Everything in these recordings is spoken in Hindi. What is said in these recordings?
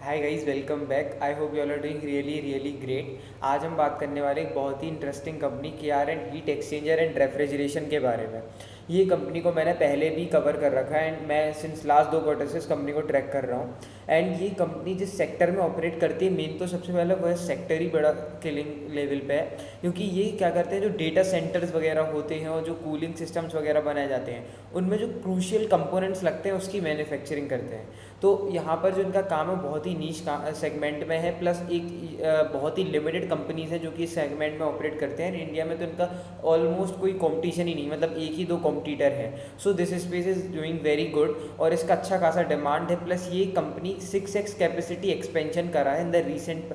Hi guys, welcome back. I hope you all are doing really really great. आज हम बात करने वाले एक बहुत ही interesting company KRN heat exchanger and refrigeration के बारे में। ये कंपनी को मैंने पहले भी कवर कर रखा है एंड मैं सिंस लास्ट 2 क्वार्टर से इस कंपनी को ट्रैक कर रहा हूँ। एंड ये कंपनी जिस सेक्टर में ऑपरेट करती है, मेन तो सबसे पहले वह सेक्टर ही बड़ा किलिंग लेवल पे है, क्योंकि ये क्या करते हैं, जो डेटा सेंटर्स वगैरह होते हैं और जो कूलिंग सिस्टम्स वगैरह बनाए जाते हैं, उनमें जो क्रूशियल कंपोनेंट्स लगते हैं उसकी मैन्युफैक्चरिंग करते हैं। तो यहाँ पर जो इनका काम है बहुत ही नीश सेगमेंट में है, प्लस एक बहुत ही लिमिटेड कंपनीज हैं जो कि इस सेगमेंट में ऑपरेट करते हैं। इंडिया में तो इनका ऑलमोस्ट कोई कंपटीशन ही नहीं, मतलब एक ही दो कॉम्पिटिटर है। So this space is doing very good और इसका अच्छा खासा डिमांड है। प्लस ये कंपनी 6x कैपेसिटी एक्सपेंशन करा है इन द रिसेंट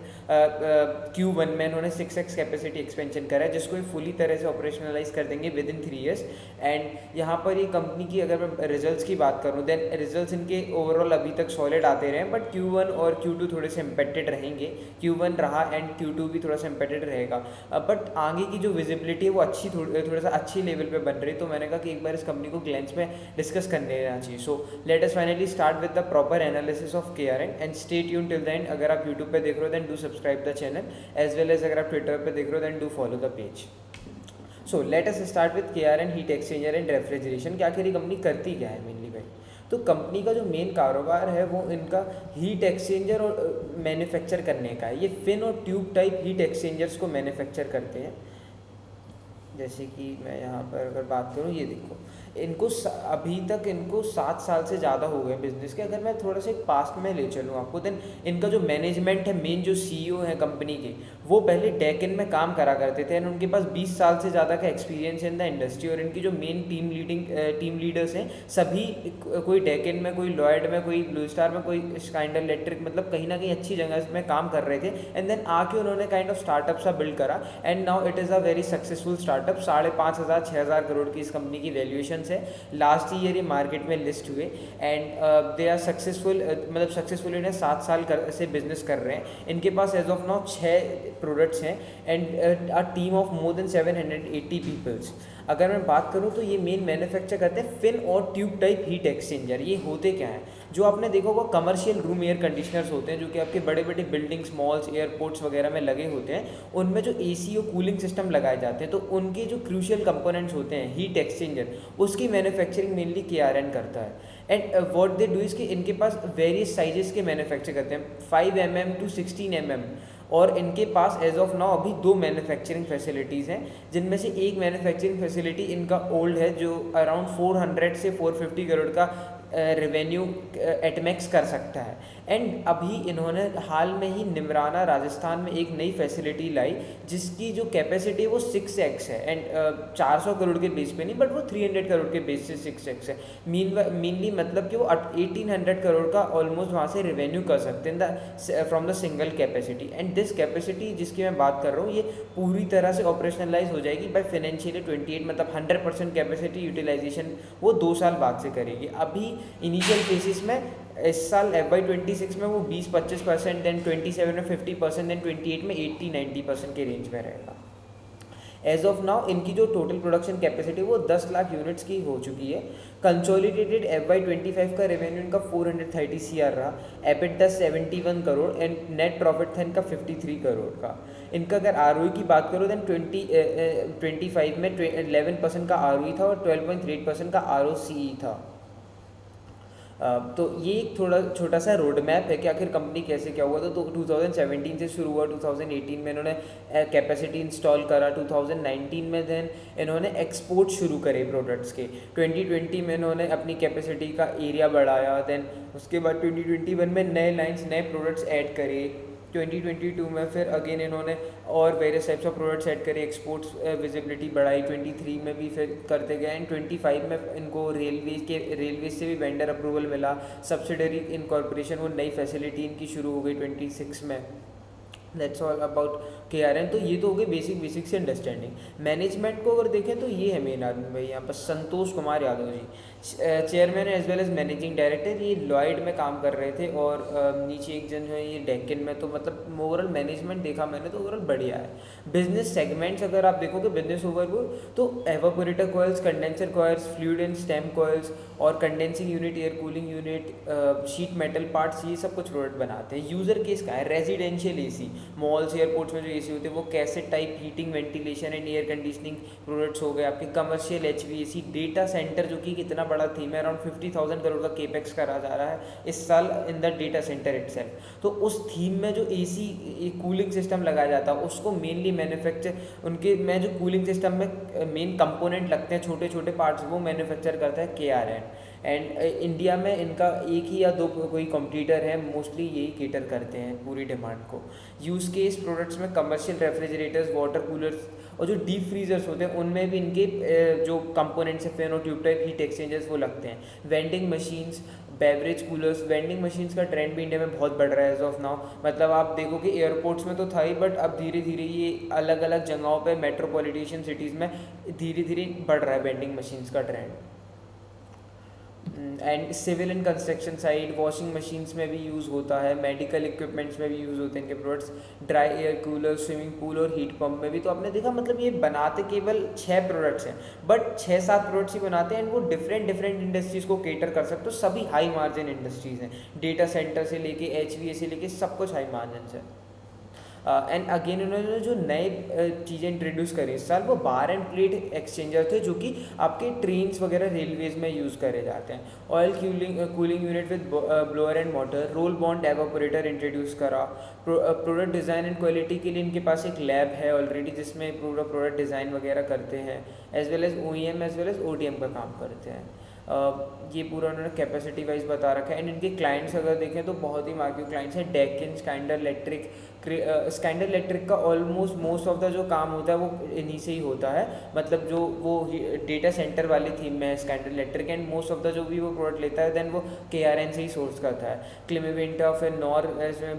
Q1 में। इन्होंने 6x कैपेसिटी एक्सपेंशन करा है, जिसको ये फुली तरह से ऑपरेशनलाइज कर देंगे विद इन 3 ईयर्स। एंड यहाँ पर ये कंपनी की अगर मैं रिजल्ट्स की बात करूँ, देन रिजल्ट्स इनके ओवरऑल अभी तक सॉलिड आते रहे, बट Q1 और Q2 थोड़े से इम्पेक्टेड रहेंगे। Q1 रहा एंड Q2 भी थोड़ा सा इम्पेक्टेड रहेगा, बट आगे की जो विजिबिलिटी है वो अच्छी थोड़ा सा अच्छी लेवल पे बन रही है। तो मैंने कहा कि एक बार इस कंपनी को ग्लैंस में डिस्कस करने लेना चाहिए। So let us finally start with the proper analysis of KRN and stay tune till the end. अगर आप यूट्यूब पे देख रहे हो then do subscribe the channel, as well as अगर आप ट्विटर पे देख रहे हो then do follow the page. So let us start with KRN heat exchanger and refrigeration. कि आखिर ये कंपनी करती क्या है मेनली भाई। तो कंपनी का जो मेन कारोबार है वो इनका हीट एक्सचेंजर और मैन्युफैक्चर करने का है। ये फिन और ट्यूब टाइप हीट एक्सचेंजर्स को मैन्युफैक्चर करते हैं। जैसे कि मैं यहाँ पर अगर बात करूँ, ये देखो, इनको अभी तक इनको 7 साल से ज़्यादा हो गए बिजनेस के। अगर मैं थोड़ा सा एक पास्ट में ले चलूँ आपको, देन इनका जो मैनेजमेंट है, मेन जो CEO है कंपनी के, वो पहले डेकन में काम करा करते थे एंड उनके पास 20 साल से ज़्यादा का एक्सपीरियंस इन द इंडस्ट्री। और इनकी जो मेन टीम लीडर्स हैं सभी, कोई डेकन में, कोई लॉयड में, कोई ब्लू स्टार में, कोई स्काइंडल इलेक्ट्रिक, मतलब कहीं ना कहीं अच्छी जगह में काम कर रहे थे। एंड देन आके उन्होंने काइंड ऑफ स्टार्टअप सा बिल्ड करा and now it is a very successful startup. 5,500 6,000 crore की इस कंपनी की वैल्यूएशन है। लास्ट ईयर ये मार्केट में लिस्ट हुए एंड दे आर सक्सेसफुल, मतलब सक्सेसफुल इन्हें 7 साल से बिजनेस कर रहे हैं। इनके पास एज ऑफ नाउ 6 प्रोडक्ट्स हैं and a team of more than 780 peoples. अगर मैं बात करूं तो ये मेन मैन्युफैक्चर करते हैं फिन और ट्यूब टाइप हीट एक्सचेंजर। ये होते क्या हैं, जो आपने देखा होगा कमर्शियल रूम एयर कंडीशनर्स होते हैं, जो कि आपके बड़े बड़े बिल्डिंग्स, मॉल्स, एयरपोर्ट्स वगैरह में लगे होते हैं। उनमें जो AC और कूलिंग सिस्टम लगाए जाते हैं, तो उनके जो क्रूशियल कंपोनेंट्स होते हैं हीट एक्सचेंजर, उसकी मैन्युफैक्चरिंग मेनली KRN करता है। And what they do is कि इनके पास वेरियस साइजेस के मैन्युफैक्चर करते हैं, 5 mm to 16 mm। और इनके पास एज ऑफ नाउ अभी 2 मैन्युफैक्चरिंग फैसिलिटीज़ हैं, जिनमें से एक मैन्युफैक्चरिंग फैसिलिटी इनका ओल्ड है, जो अराउंड 400 से 450 करोड़ का रेवेन्यू एटमैक्स कर सकता है। एंड अभी इन्होंने हाल में ही निमराना राजस्थान में एक नई फैसिलिटी लाई, जिसकी जो कैपेसिटी है वो 6x है। एंड 400 करोड़ के बेस पे नहीं, बट वो 300 करोड़ के बेस से 6x है। मेनली मतलब कि वो 1800 करोड़ का ऑलमोस्ट वहाँ से रेवेन्यू कर सकते हैं from the single capacity. And this capacity जिसकी मैं बात कर रहा हूँ, ये पूरी तरह से ऑपरेशनलाइज हो जाएगी बाय फाइनेंशियल 28, मतलब 100% कैपेसिटी यूटिलाइजेशन वो 2 साल बाद से करेगी। अभी इनिशियल फेसिस में इस साल FY26 में वो 20-25%, देन 27 में 50%, देन 28 में 80-90% के रेंज में रहेगा। एज ऑफ नाउ इनकी जो टोटल प्रोडक्शन कैपेसिटी वो 10 लाख यूनिट्स की हो चुकी है। कंसोलिडेटेड FY25 का रेवेन्यू इनका 430 CR रहा, EBITDA 71 crore and net profit था इनका 53 करोड़ का। इनका अगर ROE की बात करो देन 25 में 11% का ROE था और 12.3% का ROCE था। तो ये एक थोड़ा छोटा सा रोड मैप है कि आखिर कंपनी कैसे क्या हुआ था। तो 2017 से शुरू हुआ, 2018 में इन्होंने कैपेसिटी इंस्टॉल करा, 2019 में देन इन्होंने एक्सपोर्ट शुरू करे प्रोडक्ट्स के, 2020 में इन्होंने अपनी कैपेसिटी का एरिया बढ़ाया, देन उसके बाद 2021 में नए लाइन्स, नए प्रोडक्ट्स ऐड करे, 2022 में फिर अगेन इन्होंने और various types of products add करे, एक्सपोर्ट्स विजिबिलिटी बढ़ाई, 23 में भी फिर करते गए एंड 25 में इनको रेलवे से भी वेंडर अप्रूवल मिला, सब्सिडरी इनकॉर्पोरेशन, वो नई फैसिलिटी इनकी शुरू हो गई 26 में। That's all about KRN। तो ये तो हो गई बेसिक से अंडरस्टैंडिंग। मैनेजमेंट को अगर देखें तो ये है मेन आदमी भाई यहाँ पर, Santosh Kumar Yadav ji. Chairman as well as managing director, ये लॉयड में काम कर रहे थे, और नीचे एक जन जो है ये डेक्कन में। तो मतलब ओवरऑल मैनेजमेंट देखा मैंने तो ओवरऑल बढ़िया है। बिजनेस सेगमेंट्स अगर आप देखोगे बिजनेस ओवरव्यू, तो evaporator coils, condenser coils, fluid and stem coils और condensing unit, air cooling unit, sheet metal parts, ये सब कुछ प्रोडक्ट बनाते हैं। यूज़र केस का है रेजिडेंशियल एसी, मॉल्स एयरपोर्ट्स में जो एसी होते हैं वो cassette type heating, ventilation and air conditioning products हो गए आपके। कमर्शियल एचवीएसी, डेटा सेंटर जो कि कितना बड़ा थीम है, अराउंड 50,000 करोड़ का केपेक्स करा जा रहा है इस साल in the data centre itself. तो उस थीम में जो एसी कूलिंग सिस्टम लगाया जाता है उसको मेनली मैन्युफैक्चर, उनके में जो कूलिंग सिस्टम में मेन कंपोनेंट लगते हैं छोटे छोटे पार्ट्स, वो मैन्युफैक्चर करता है KRN। एंड इंडिया में इनका एक ही या दो कोई कॉम्पिटिटर है, मोस्टली यही केटर करते हैं पूरी डिमांड को। यूज़ केस प्रोडक्ट्स में कमर्शियल रेफ्रिजरेटर्स, वाटर कूलर्स और जो डीप फ्रीजर्स होते हैं उनमें भी इनके जो कंपोनेंट्स है, फैन और ट्यूब टाइप हीट एक्सचेंजर्स वो लगते हैं। Vending machines, beverage coolers, vending machines का ट्रेंड भी इंडिया में बहुत बढ़ रहा है एज ऑफ नाउ। मतलब आप देखो कि एयरपोर्ट्स में तो था ही, बट अब धीरे धीरे ये अलग अलग जगहों पे मेट्रोपॉलिटन सिटीज़ में धीरे धीरे बढ़ रहा है वेंडिंग मशीन्स का trend. And civil and construction side washing machines में भी यूज़ होता है, मेडिकल इक्विपमेंट्स में भी यूज़ होते हैं इनके products, dry air cooler, swimming pool और हीट पंप में भी। तो आपने देखा मतलब ये बनाते केवल 6 प्रोडक्ट्स हैं, बट 6-7 प्रोडक्ट्स ही बनाते हैं, एंड वो डिफरेंट इंडस्ट्रीज़ को केटर कर सकते हो। सभी हाई मार्जिन इंडस्ट्रीज़ हैं, डेटा सेंटर से लेके HVAC से लेके सब कुछ हाई मार्जिन है। एंड अगेन उन्होंने जो नए चीज़ें इंट्रोड्यूस करी इस साल, वो बार एंड प्लेट एक्सचेंजर थे, जो कि आपके ट्रेन्स वगैरह रेलवेज में यूज़ करे जाते हैं। Oil cooling unit with blower and motor, roll bond evaporator introduce करा। प्रोडक्ट डिज़ाइन एंड क्वालिटी के लिए इनके पास एक लैब है ऑलरेडी, जिसमें पूरा प्रोडक्ट डिज़ाइन वगैरह करते हैं, as well as OEM as well as ODM का काम करते हैं। ये पूरा उन्होंने कैपेसिटी वाइज बता रखा है। एंड इनके क्लाइंट्स अगर देखें तो बहुत ही मार्केट क्लाइंट्स हैं, डेक्कन, स्काइंडर इलेक्ट्रिक। स्काइंडर इलेक्ट्रिक का ऑलमोस्ट मोस्ट ऑफ द जो काम होता है वो इन्हीं से ही होता है, मतलब जो वो डेटा सेंटर वाली थीम में है Schneider electric, and most of the जो भी वो प्रोडक्ट लेता है देन वो KRN से ही सोर्स करता है। क्लिमेविंटा, फिर नॉर,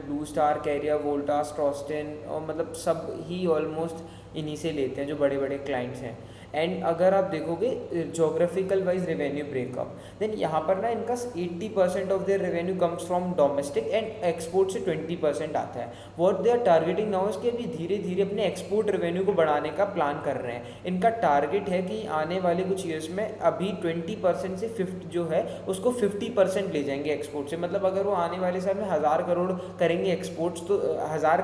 ब्लू स्टार, कैरियर, वोल्टास, ट्रॉस्टन, और मतलब सब ही ऑलमोस्ट इन्हीं से लेते हैं जो बड़े बड़े क्लाइंट्स हैं। एंड अगर आप देखोगे geographical wise revenue breakup, then यहाँ पर ना इनका 80% of their revenue comes from domestic, and export से 20% आता है। What they are targeting now इसके अभी धीरे धीरे अपने एक्सपोर्ट रेवेन्यू को बढ़ाने का प्लान कर रहे हैं। इनका टारगेट है कि आने वाले कुछ ईयर्स में अभी 20% से 50 जो है उसको 50% ले जाएंगे एक्सपोर्ट से। मतलब अगर वो आने वाले साल में 1000 करोड़ करेंगे एक्सपोर्ट्स, तो 1000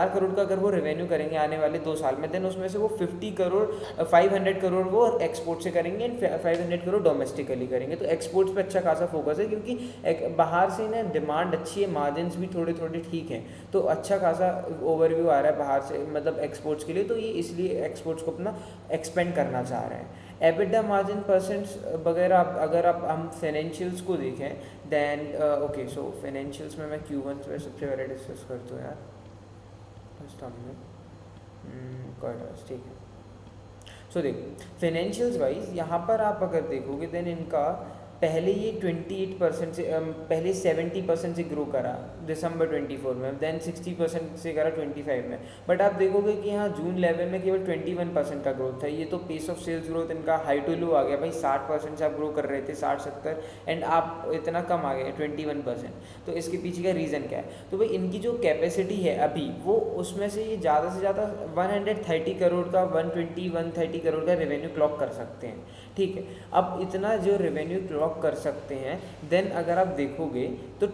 करोड़ का अगर वो रेवेन्यू करेंगे आने वाले 2 साल में, देन उसमें से वो 500 करोड़ वो एक्सपोर्ट से करेंगे एंड 500 करोड़ डोमेस्टिकली करेंगे। तो एक्सपोर्ट्स पे अच्छा खासा फोकस है, क्योंकि बाहर से ना डिमांड अच्छी है, मार्जिन्स भी थोड़े थोड़े ठीक हैं, तो अच्छा खासा ओवरव्यू आ रहा है बाहर से, मतलब एक्सपोर्ट्स के लिए। तो ये इसलिए एक्सपोर्ट्स को अपना एक्सपेंड करना चाह रहे हैं। EBITDA मार्जिन परसेंट्स वगैरह अगर आप हम फाइनेंशियल्स को देखें, देन ओके, सो फाइनेंशियल्स में मैं Q1 पे सबसे पहले डिस्कस करता हूँ यार, ठीक है। सो देखो फाइनेंशियल्स वाइज यहाँ पर आप अगर देखोगे देन इनका पहले ये 28% से पहले 70% से ग्रो करा दिसंबर 24 में, देन 60% से करा 25 में, बट आप देखोगे कि यहाँ जून 11 में केवल 21% का ग्रोथ था। ये तो पेस ऑफ सेल्स ग्रोथ इनका हाई टू लो आ गया भाई, 60% से आप ग्रो कर रहे थे, 60-70, एंड आप इतना कम आ गए 21%। तो इसके पीछे का रीज़न क्या है? तो भाई इनकी जो कैपेसिटी है अभी वो, उसमें से ये ज़्यादा से ज़्यादा 130 करोड़ का 120-130 करोड़ का रेवेन्यू क्लॉक कर सकते हैं, ठीक है। अब इतना जो रेवेन्यू क्लॉक कर सकते हैं, देन अगर आप देखोगे तो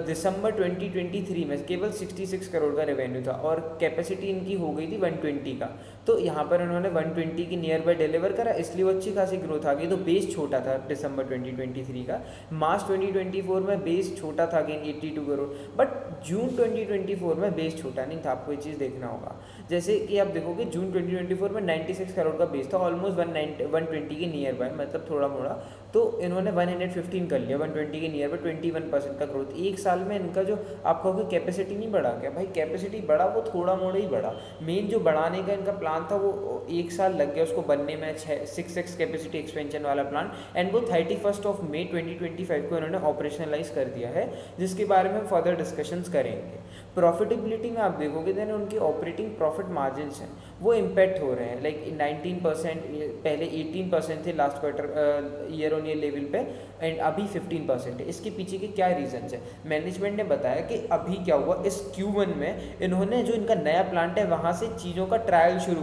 दिसंबर 2023 में केवल 66 करोड़ का रेवेन्यू था और कैपेसिटी इनकी हो गई थी 120 का। तो यहाँ पर उन्होंने 120 की नियर बाय डिलीवर करा, इसलिए वो अच्छी खासी ग्रोथ आ गई। तो बेस छोटा था दिसंबर 2023 का, मार्च 2024 में बेस छोटा था अगेन 82 करोड़, बट जून 2024 में बेस छोटा नहीं था, आपको ये चीज़ देखना होगा। जैसे कि आप देखोगे जून 2024 में 96 करोड़ का बेस था, ऑलमोस्ट 120 के नियर बाय, मतलब थोड़ा मोड़ा, तो इन्होंने 115 कर लिया, 120 के नियर बाय 21% का ग्रोथ। एक साल में इनका जो आप कहोगे कैपेसिटी नहीं बढ़ा क्या? भाई कैपेसिटी बढ़ा, वो थोड़ा मोड़ा ही बढ़ा। मेन जो बढ़ाने का इनका प्लान था वो 1 साल लग गया उसको बनने में, 6x कैपेसिटी एक्सपेंशन वाला प्लान, एंड वो 31 मई 2025 को इन्होंने ऑपरेशनलाइज कर दिया है, जिसके बारे में फर्दर डिस्कशंस करेंगे। प्रॉफिटेबिलिटी में आप देखोगे देन उनकी ऑपरेटिंग प्रॉफिट मार्जिन्स हैं वो इम्पैक्ट हो रहे हैं, लाइक 19%, पहले 18% थे last quarter year on year level पे, एंड अभी 15% है। इसके पीछे के क्या रीजंस है? मैनेजमेंट ने बताया कि अभी क्या हुआ, इस Q1 में इन्होंने जो इनका नया प्लांट है वहाँ से चीज़ों का ट्रायल शुरू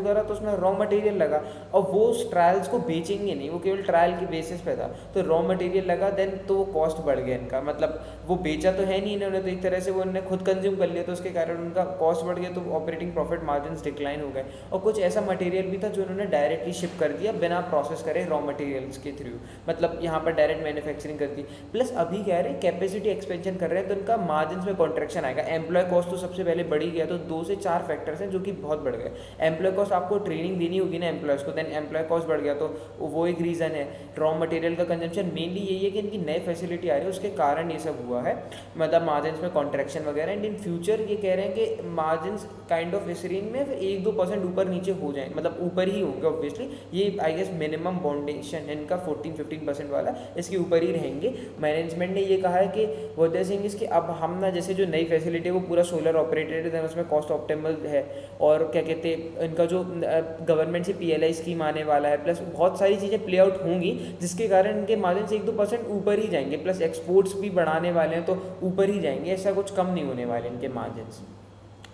करा तो उसमें रॉ मटेरियल लगा, और वो उस ट्रायल्स को बेचेंगे नहीं, वो केवल ट्रायल के बेसिस पे था, तो रॉ मटेरियल लगा, देन तो वो कॉस्ट बढ़ गया इनका, मतलब वो बेचा तो है नहीं इन्होंने, तो एक तरह से वो उन्होंने खुद कंज्यूम कर लिया, तो उसके कारण उनका कॉस्ट बढ़ गया, तो ऑपरेटिंग प्रॉफिट मार्जिन डिक्लाइन हो गए। और कुछ ऐसा मटेरियल भी था जो उन्होंने डायरेक्टली शिप कर दिया बिना प्रोसेस करे रॉ मटेरियल्स के थ्रू, मतलब यहाँ पर डायरेक्ट मैन्युफैक्चरिंग कर दी। प्लस अभी कह रहे हैं कैपेसिटी एक्सपेंशन कर रहे हैं, तो उनका मार्जिन में कॉन्ट्रैक्शन आएगा। एम्प्लॉय कॉस्ट तो सबसे पहले बढ़ ही गया, तो 2 से 4 फैक्टर्स हैं जो कि बहुत बढ़ गए। एम्प्लॉय कॉस्ट, आपको ट्रेनिंग देनी होगी ना एम्प्लॉयज़ को, देन एम्प्लॉय कॉस्ट बढ़ गया, तो वो एक रीज़न है। रॉ मटेरियल का कंजम्पशन मेनली यही है कि इनकी नई फैसिलिटी आ रही है, उसके कारण ये सब हुआ है, मतलब मार्जिन में कॉन्ट्रैक्शन वगैरह। एंड इन फ्यूचर ये कह रहे हैं कि मार्जिन काइंड ऑफ इस रेंज में 1-2% ऊपर नीचे हो जाए, मतलब ऊपर ही होंगे ऑब्वियसली, ये आई गेस मिनिमम बाउंडेशन इनका 14-15% वाला, इसके ऊपर ही रहेंगे। मैनेजमेंट ने ये कहा है कि वो देसिंग इसकी अब हम ना, जैसे जो नई फैसिलिटी है वो पूरा सोलर ऑपरेटेड है, उसमें कॉस्ट ऑप्टिमल है, और क्या कहते हैं इनका जो गवर्नमेंट से PLI स्कीम आने वाला है, प्लस बहुत सारी चीज़ें प्ले आउट होंगी जिसके कारण इनके मार्जिन से 1-2% ऊपर ही जाएंगे, प्लस एक्सपोर्ट्स भी बढ़ाने वाले हैं तो ऊपर ही जाएंगे, ऐसा कुछ कम नहीं होने वाले इनके मार्जिन।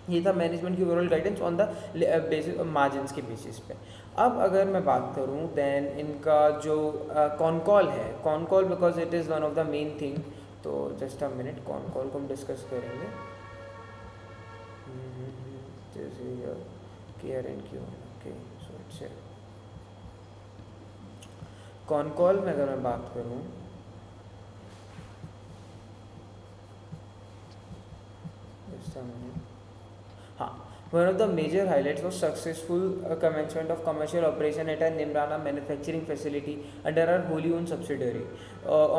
ये था मैनेजमेंट की overall guidance on the basis margin के बेसिस पे। अब अगर मैं बात करूँ दैन इनका जो कॉनकॉल है, concall because it is one of the main thing, तो जस्ट अ मिनट, कॉनकॉल को हम डिस्कस करेंगे। जैसे care and Q, okay, so it's concall में अगर मैं बात करूँ, जस्ट अ मिनट, हाँ, one of the major highlights was successful commencement of commercial operation at a Nimrana manufacturing facility under our wholly owned subsidiary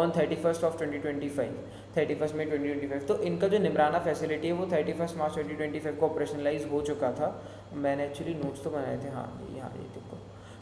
on 31st of 2025, 31st May 2025। तो इनका जो निमराना फैसिलिटी है वो 31st मार्च 2025 को ऑपरेशनलाइज हो चुका था। मैंने एक्चुअली नोट्स तो बनाए थे, हाँ यहाँ ये देखो,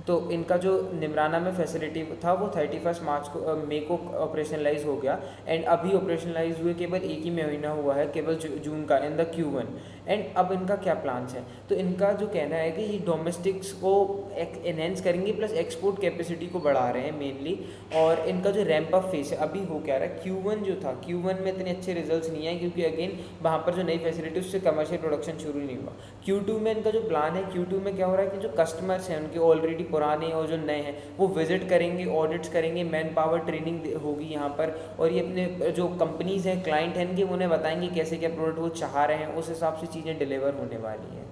तो इनका जो निमराना में फैसिलिटी था वो 31 मार्च को मई को ऑपरेशनलाइज हो गया, एंड अभी ऑपरेशनलाइज हुए केवल एक ही महीना हुआ है, केवल जून का, इन द Q1। एंड अब इनका क्या प्लान्स है, तो इनका जो कहना है कि ये डोमेस्टिक्स को एनहेंस करेंगे, प्लस एक्सपोर्ट कैपेसिटी को बढ़ा रहे हैं मेनली, और इनका जो रैंप अप फेस है अभी हो क्या रहा है, Q1 जो था, Q1 में इतने अच्छे रिजल्ट्स नहीं आए क्योंकि अगेन वहाँ पर जो नई फैसिलिटी उससे कमर्शियल प्रोडक्शन शुरू नहीं हुआ। Q2 में इनका जो प्लान है, Q2 में क्या हो रहा है कि जो कस्टमर्स हैं उनके ऑलरेडी पुराने और जो नए हैं वो विजिट करेंगे, ऑडिट्स करेंगे, मैन पावर ट्रेनिंग होगी यहाँ पर, और ये अपने जो कंपनीज़ हैं, क्लाइंट हैं इनके, उन्हें बताएंगे कैसे क्या प्रोडक्ट वो चाह रहे हैं, उस हिसाब से चीज़ें डिलीवर होने वाली हैं।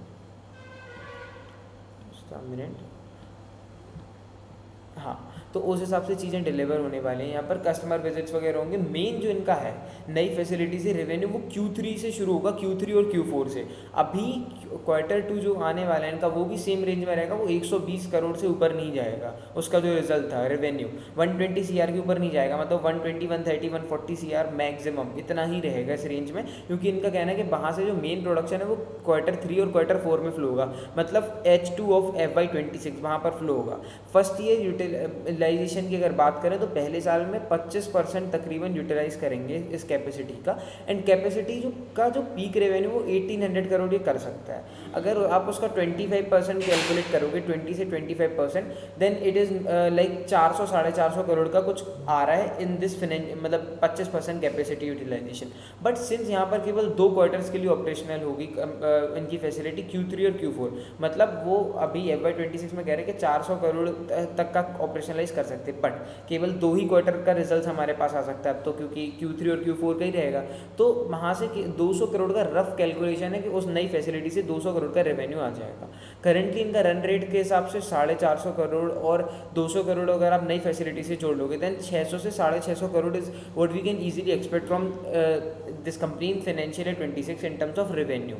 मिनट, हाँ, तो उस हिसाब से चीज़ें डिलीवर होने वाली हैं। यहाँ पर कस्टमर विजिट्स वगैरह होंगे। मेन जो इनका है नई फैसिलिटी से रेवेन्यू वो Q3 से शुरू होगा, Q3 और Q4 से। अभी Q2 जो आने वाला है इनका वो भी सेम रेंज में रहेगा, वो 120 करोड़ से ऊपर नहीं जाएगा। उसका जो रिजल्ट था रेवेन्यू 120 CR के ऊपर नहीं जाएगा, मतलब 120, 130, 140 CR मैक्सिमम इतना ही रहेगा इस रेंज में, क्योंकि इनका कहना है कि वहाँ से जो मेन प्रोडक्शन है वो Q3 और Q4 में फ्लो होगा, मतलब H2 ऑफ FY26 वहाँ पर फ्लो होगा। फर्स्ट ईयर यूटिलाइजेशन की अगर बात करें तो पहले साल में 25% तकरीबन यूटिलाइज करेंगे इस कैपेसिटी का, एंड कैपेसिटी जो पीक रेवेन्यू वो 1800 करोड़ ये कर सकता है। अगर आप उसका 25% कैलकुलेट करोगे, 20 से 25%, then it is like 400-450 crore का कुछ आ रहा है इन दिस मतलब 25% कैपेसिटी यूटिलाइजेशन। बट सिंस यहाँ पर केवल 2 क्वार्टर्स के लिए ऑपरेशनल होगी इनकी फैसिलिटी Q3 और Q4, मतलब वो अभी FY26 में कह रहे हैं कि 400 करोड़ तक का ऑपरेशनलाइज कर सकते हैं, बट केवल 2 ही क्वार्टर का रिजल्ट हमारे पास आ सकता है अब तो, क्योंकि Q3 और Q4 का ही रहेगा। तो वहाँ से 200 करोड़ का रफ कैलकुलेशन है कि उस नई फैसिलिटी से 200 करोड़ का रेवेन्यू आ जाएगा। करेंटली इनका रन रेट के हिसाब से 450 करोड़, और 200 करोड़ अगर आप नई फैसिलिटी से जोड़ लोगे देन 600 से 650 crore is what we can easily expect from this company in financial year 26 in terms of revenue.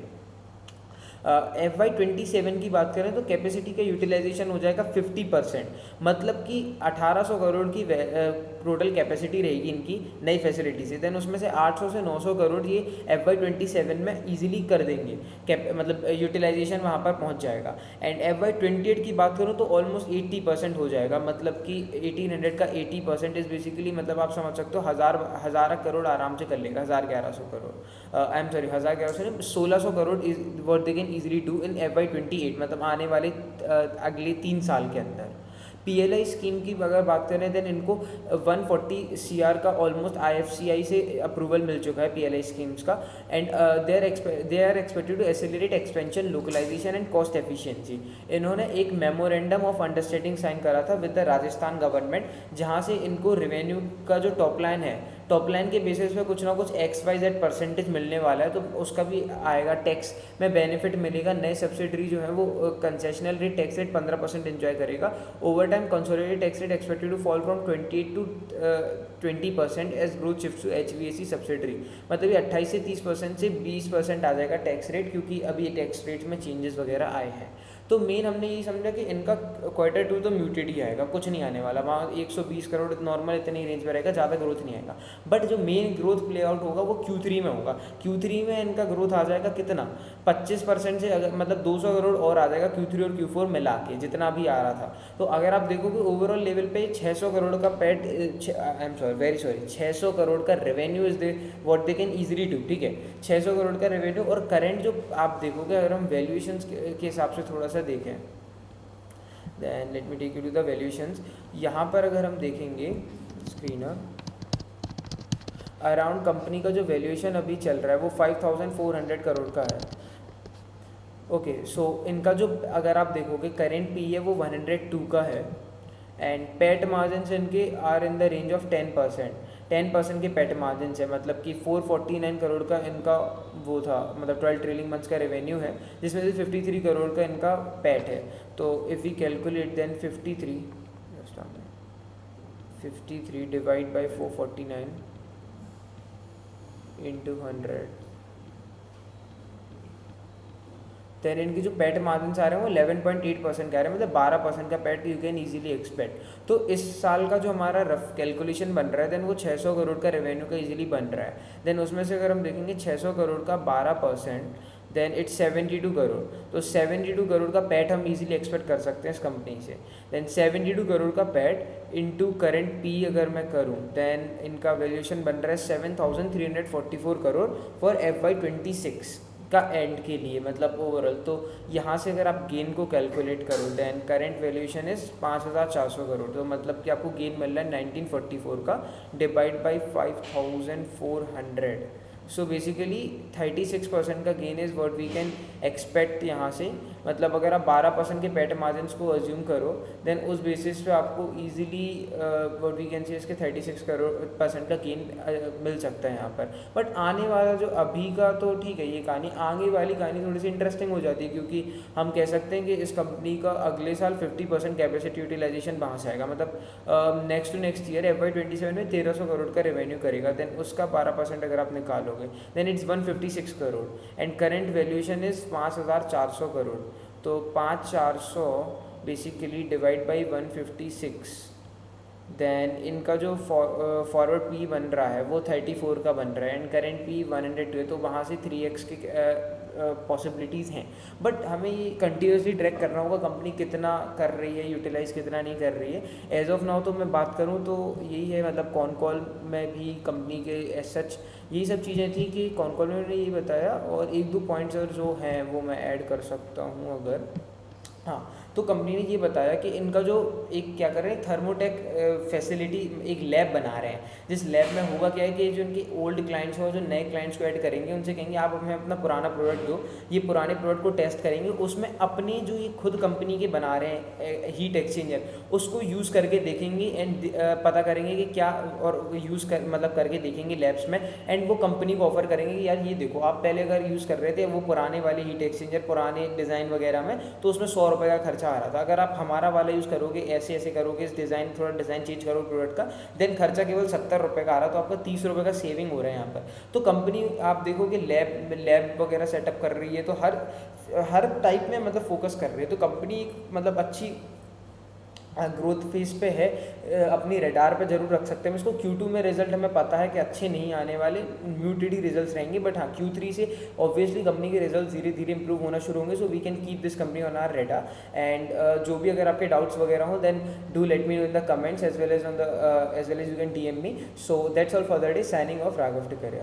FY27 की बात करें तो कैपेसिटी का यूटिलाइजेशन हो जाएगा 50%, मतलब कि 1800 करोड़ की टोटल कैपेसिटी रहेगी इनकी नई फैसिलिटी से। देन उसमें से 800 से 900 करोड़ ये FY27 में ईजिली कर देंगे, मतलब यूटिलाइजेशन वहाँ पर पहुँच जाएगा। एंड FY28 की बात करूँ तो ऑलमोस्ट 80% हो जाएगा, मतलब कि 1800 का 80% इज बेसिकली, मतलब आप समझ सकते हो हज़ार करोड़ आराम से कर लेगा, 1100 करोड़, आई एम सॉरी 1100 से 1600 crore is what they can easily do in FY28, मतलब आने वाले अगले 3 साल के अंदर। PLI स्कीम की अगर बात करें देन इनको 140 CR का ऑलमोस्ट IFCI से अप्रूवल मिल चुका है PLI स्कीम्स का। And they are expected to accelerate expansion, localisation and cost efficiency. इन्होंने एक मेमोरेंडम ऑफ अंडरस्टैंडिंग साइन करा था विद द राजस्थान गवर्नमेंट, जहाँ से इनको रेवेन्यू का जो टॉप लाइन है, टॉप लाइन के बेसिस पे कुछ ना कुछ XYZ परसेंटेज मिलने वाला है, तो उसका भी आएगा, टैक्स में बेनिफिट मिलेगा। नए सब्सिडरी जो है वो concessional rate tax rate 15% enjoy करेगा। Over time consolidated tax rate expected to fall from 28 to 20% as growth shift to HVAC subsidiary, मतलब ये 28 से 30% से 20% आ जाएगा टैक्स रेट, क्योंकि अभी टैक्स रेट में चेंजेस वगैरह आए हैं। तो मेन हमने यही समझा कि इनका Q2 तो म्यूटेड ही आएगा, कुछ नहीं आने वाला, वहाँ 120 करोड़ नॉर्मल इतनी रेंज में रहेगा, ज़्यादा ग्रोथ नहीं आएगा। बट जो मेन ग्रोथ प्ले आउट होगा वो Q3 में होगा। Q3 में इनका ग्रोथ आ जाएगा कितना, 25% से, अगर मतलब 200 करोड़ और आ जाएगा Q3 और Q4 मिला के, जितना भी आ रहा था। तो अगर आप देखोगे ओवरऑल लेवल पे 600 करोड़ का PAT, I am sorry very sorry 600 crore का revenue is they what they can easily do, ठीक है, 600 करोड़ का रेवेन्यू। और करंट जो आप देखोगे, अगर हम वैल्यूएशंस के हिसाब से थोड़ा सा देखें, then let me take you to the valuations. यहाँ पर अगर हम देखेंगे स्क्रीनर, अराउंड कंपनी का जो वैल्यूएशन अभी चल रहा है वो 5400 करोड़ का है। ओके, सो इनका जो अगर आप देखोगे करेंट पी है वो 102 का है। एंड पेट मार्जिन इनके are in the range of 10% के पेट मार्जिन है, मतलब कि 449 करोड़ का इनका वो था, मतलब 12 ट्रेलिंग मंथ्स का रेवेन्यू है, जिसमें से 53 करोड़ का इनका पेट है। तो if we calculate then 53 divide by 449 into 100, then इनकी जो पेट मार्जिन आ रहे हैं वो 11.8% कह रहे हैं, मतलब 12% का पेट यू कैन इजीली एक्सपेक्ट। तो इस साल का जो हमारा रफ कैलकुलेशन बन रहा है देन वो 600 करोड़ का रेवेन्यू का इजीली बन रहा है। देन उसमें से अगर हम देखेंगे 600 करोड़ का 12%, देन इट्स 72 करोड़। तो 72 करोड़ का पैट हम इजीली एक्सपेक्ट कर सकते हैं इस कंपनी से। देन 72 करोड़ का पैट इनटू करंट पी अगर मैं करूं, देन इनका वैल्यूएशन बन रहा है 7344 करोड़ फॉर FY26 का एंड के लिए, मतलब ओवरऑल। तो यहाँ से अगर आप गेन को कैलकुलेट करो then current valuation is 5400 crore, तो मतलब कि आपको गेन मिल रहा है 1944 का डिवाइड बाई 5400। सो बेसिकली 36% का gain is what we can expect यहाँ से। मतलब अगर आप 12% के पेट मार्जिन को अज्यूम करो देन उस बेसिस पे आपको easily what we can say इसके 36% का गेन मिल सकता है यहाँ पर। बट आने वाला जो अभी का तो ठीक है ये कहानी, आगे वाली कहानी थोड़ी सी इंटरेस्टिंग हो जाती है, क्योंकि हम कह सकते हैं कि इस कंपनी का अगले साल 50% कैपेसिटी यूटिलाइजेशन वहाँ से आएगा, मतलब next to next year FY27 में 1300 करोड़ का रेवेन्यू करेगा। देन उसका 12% अगर आप निकालोगे then it's 156 crore and current valuation is 5400 crore. तो 5400 बेसिकली डिवाइड बाई 156, देन इनका जो फॉरवर्ड पी बन रहा है वो 34 का बन रहा है एंड करेंट पी 102 है, तो वहाँ से 3x की पॉसिबिलिटीज़ हैं। बट हमें ये कंटिन्यूसली ट्रैक करना होगा कंपनी कितना कर रही है, यूटिलाइज़ कितना नहीं कर रही है। एज ऑफ नाउ तो मैं बात करूँ तो यही है, मतलब कॉन कॉल में भी कंपनी के एज सच यही सब चीज़ें थी कि कॉन कॉल में मैंने यही बताया। और एक दो पॉइंट्स और जो हैं वो मैं ऐड कर सकता हूँ अगर, हाँ, तो कंपनी ने ये बताया कि इनका जो एक क्या कर रहे हैं थर्मोटेक फैसिलिटी एक लैब बना रहे हैं, जिस लैब में होगा क्या है कि जो इनके ओल्ड क्लाइंट्स हो, जो नए क्लाइंट्स को ऐड करेंगे उनसे कहेंगे आप हमें अपना पुराना प्रोडक्ट दो, ये पुराने प्रोडक्ट को टेस्ट करेंगे, उसमें अपनी जो ये खुद कंपनी के बना रहे हैं हीट एक्सचेंजर उसको यूज़ करके देखेंगे एंड पता करेंगे कि क्या, और यूज़ कर मतलब करके देखेंगे लैब्स में एंड वो कंपनी को ऑफर करेंगे कि यार ये देखो आप पहले अगर यूज़ कर रहे थे वो पुराने वाले हीट एक्सचेंजर पुराने डिज़ाइन वगैरह में, तो उसमें 100 रुपये का खर्चा खर्चा आ रहा था, अगर आप हमारा वाला यूज़ करोगे, ऐसे ऐसे करोगे, इस डिज़ाइन थोड़ा डिज़ाइन चेंज करो प्रोडक्ट का, देन खर्चा केवल 70 रुपये का आ रहा, तो आपका 30 रुपये का सेविंग हो रहा है यहाँ पर। तो कंपनी आप देखोगे लैब वगैरह सेटअप कर रही है, तो हर टाइप में मतलब फोकस कर रही है। तो कंपनी मतलब अच्छी ग्रोथ फेज पे है, अपनी रेडार पे जरूर रख सकते हैं इसको। Q2 में रिजल्ट हमें पता है कि अच्छे नहीं आने वाले, म्यूटेड ही रिजल्ट्स रहेंगे, बट हाँ Q3 से ऑब्वियसली कंपनी के रिजल्ट धीरे धीरे इंप्रूव होना शुरू होंगे। So we can keep this company on our radar. And जो भी अगर आपके डाउट्स वगैरह हो, then do let me know in the comments as well as you can DM me. So that's all for the day. Signing off, Raghav Tikaria.